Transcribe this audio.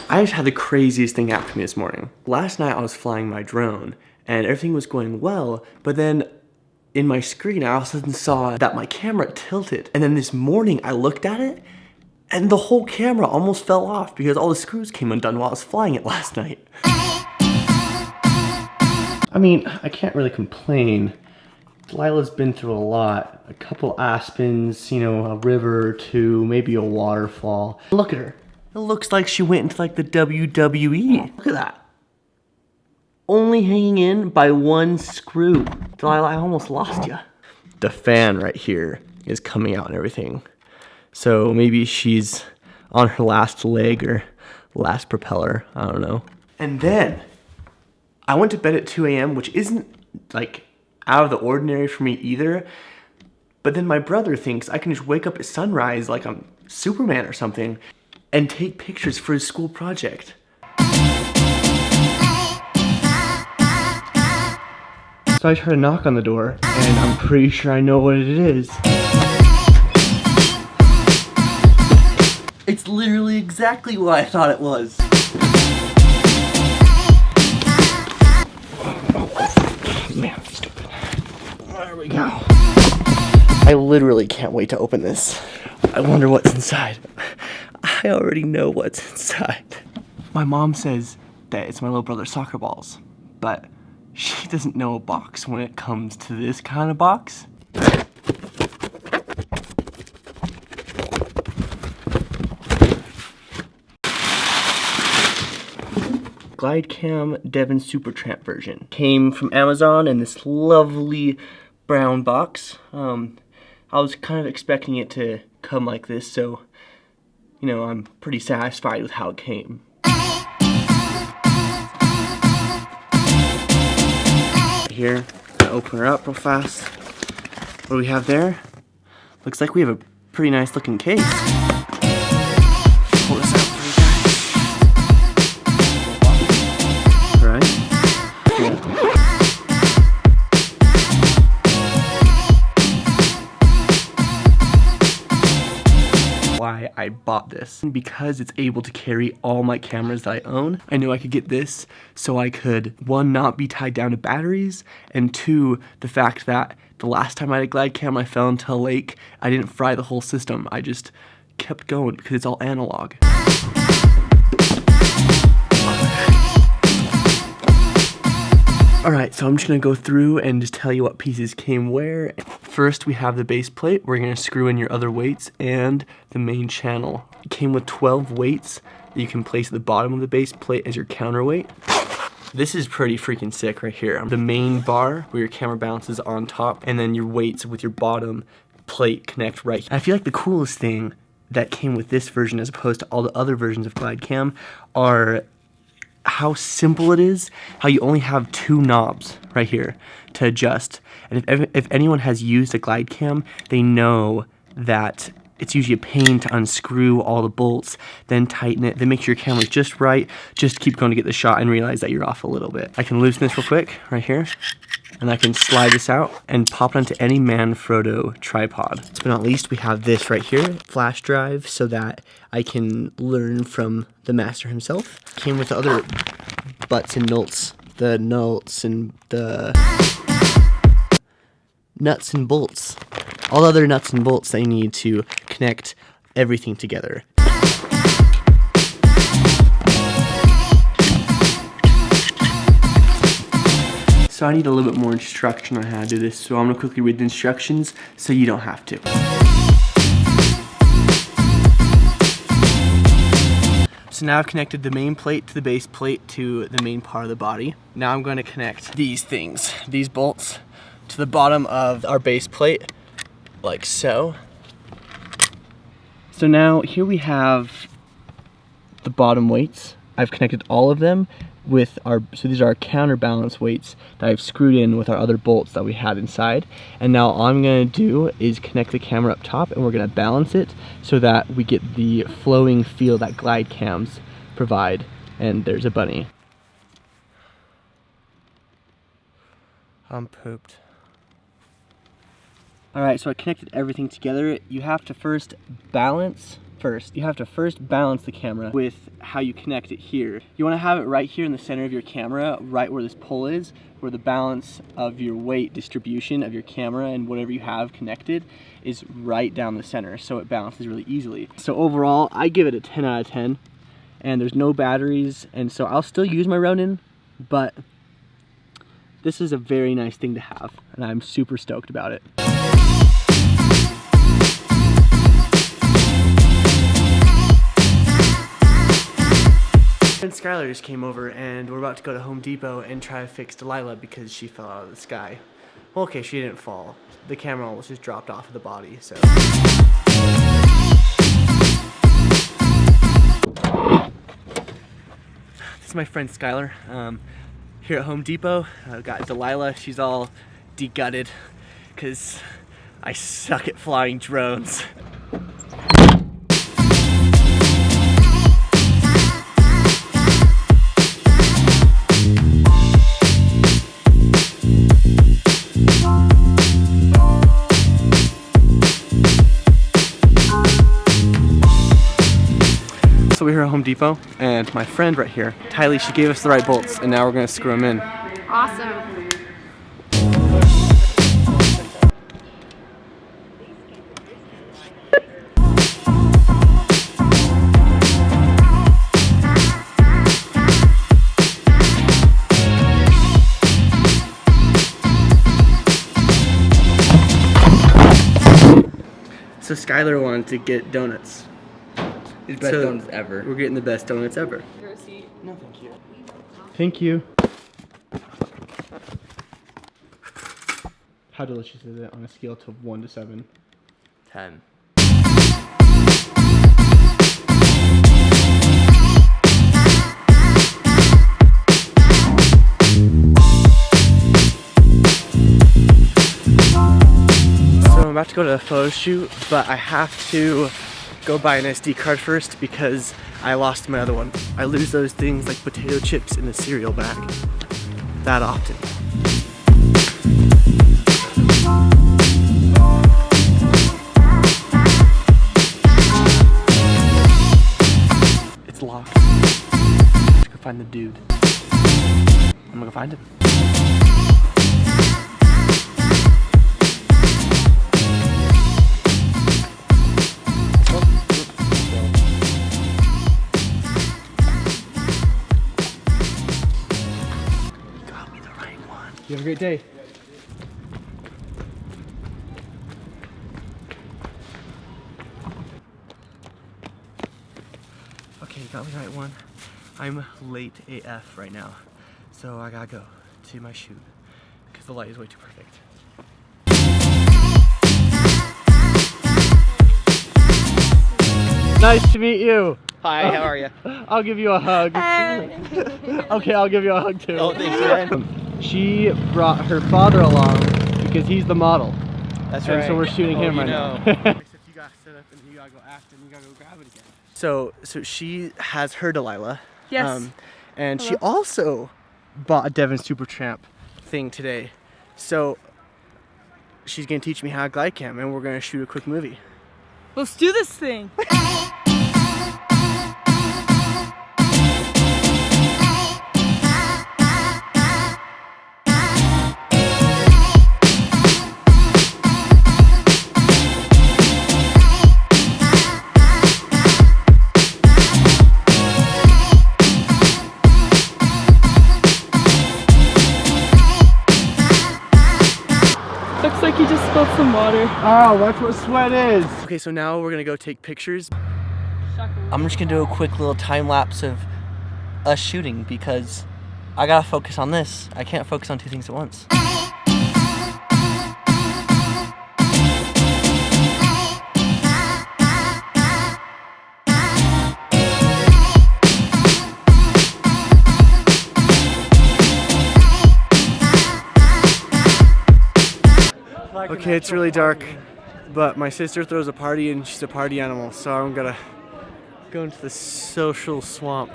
I just had the craziest thing happen to me this morning. Last night I was flying my drone and everything was going well, but then in my screen I all of a sudden saw that my camera tilted. And then this morning I looked at it and the whole camera almost fell off because all the screws came undone while I was flying it last night. I mean, I can't really complain. Delilah's been through a lot. A couple aspens, you know, a river or two, maybe a waterfall. Look at her. It looks like she went into like the WWE. Look at that. Only hanging in by one screw. Delilah, I almost lost you. The fan right here is coming out and everything. So maybe she's on her last leg or last propeller. I don't know. And then I went to bed at 2 a.m., which isn't like out of the ordinary for me either. But then my brother thinks I can just wake up at sunrise like I'm Superman or something and take pictures for his school project. So I try to knock on the door, and I'm pretty sure I know what it is. It's literally exactly what I thought it was. Man, stupid. There we go. I literally can't wait to open this. I wonder what's inside. I already know what's inside. My mom says that it's my little brother's soccer balls, but she doesn't know a box when it comes to this kind of box. Glidecam Devinsupertramp version. Came from Amazon in this lovely brown box. I was kind of expecting it to come like this, so you know, I'm pretty satisfied with how it came. Here, I'll open her up real fast. What do we have there? Looks like we have a pretty nice looking case. Pull this out for you guys. Right? Yeah. Why I bought this. Because it's able to carry all my cameras that I own. I knew I could get this so I could, one, not be tied down to batteries, and two, the fact that the last time I had a Glidecam I fell into a lake, I didn't fry the whole system. I just kept going because it's all analog. Alright, so I'm just going to go through and just tell you what pieces came where. First, we have the base plate. We're going to screw in your other weights and the main channel. It came with 12 weights that you can place at the bottom of the base plate as your counterweight. This is pretty freaking sick right here. The main bar where your camera balances on top, and then your weights with your bottom plate connect right here. I feel like the coolest thing that came with this version as opposed to all the other versions of Glidecam are how simple it is, how you only have two knobs right here to adjust. And if anyone has used a Glidecam, they know that it's usually a pain to unscrew all the bolts, then tighten it, then make sure your camera's just right, just keep going to get the shot and realize that you're off a little bit. I can loosen this real quick, right here, and I can slide this out and pop it onto any Manfrotto tripod. Last but not least, we have this right here, flash drive, so that I can learn from the master himself. Came with other butts and nuts, the nuts and the nuts and bolts. All the other nuts and bolts that you need to connect everything together. So I need a little bit more instruction on how to do this, so I'm gonna quickly read the instructions so you don't have to. So now I've connected the main plate to the base plate to the main part of the body. Now I'm going to connect these things, these bolts, to the bottom of our base plate, like so. So now here we have the bottom weights. I've connected all of them with so these are our counterbalance weights that I've screwed in with our other bolts that we had inside. And now all I'm gonna do is connect the camera up top, and we're gonna balance it so that we get the flowing feel that Glidecams provide. And there's a bunny. I'm pooped. Alright, so I connected everything together. You have to first balance first. You have to first balance the camera with how you connect it here. You want to have it right here in the center of your camera, right where this pole is, where the balance of your weight distribution of your camera and whatever you have connected is right down the center, so it balances really easily. So overall, I give it a 10 out of 10, and there's no batteries, and so I'll still use my Ronin, but this is a very nice thing to have, and I'm super stoked about it. And Skylar just came over, and we're about to go to Home Depot and try to fix Delilah because she fell out of the sky. Well, okay, she didn't fall. The camera almost just dropped off of the body, so. This is my friend Skylar. Here at Home Depot, I've got Delilah. She's all de-gutted because I suck at flying drones. So we're here at Home Depot, and my friend right here, Tylee, she gave us the right bolts, and now we're gonna screw them in. Awesome. So Skylar wanted to get donuts. These best donuts ever. We're getting the best donuts ever. Your receipt. No, thank you. Thank you. How delicious is it on a scale of 1 to 7? 10. So I'm about to go to a photo shoot, but I have to go buy an SD card first because I lost my other one. I lose those things like potato chips in a cereal bag that often. It's locked. I have to go find the dude. I'm gonna go find him. You have a great day. Okay, you got me the right one. I'm late AF right now, so I gotta go to my shoot because the light is way too perfect. Nice to meet you. Hi, how are you? I'll give you a hug. Okay, I'll give you a hug too. Oh, thanks, man. She brought her father along because he's the model. That's right. And so we're shooting him right now. You gotta set up and you gotta go after and you gotta go grab it again. So she has her Delilah. Yes. And she also bought a Devinsupertramp thing today. So she's gonna teach me how to Glidecam, and we're gonna shoot a quick movie. Let's do this thing. Looks like you just spilled some water. Oh, that's what sweat is. Okay, so now we're gonna go take pictures. I'm just gonna do a quick little time lapse of us shooting because I gotta focus on this. I can't focus on two things at once. Okay, it's really dark, but my sister throws a party and she's a party animal, so I'm gonna go into the social swamp.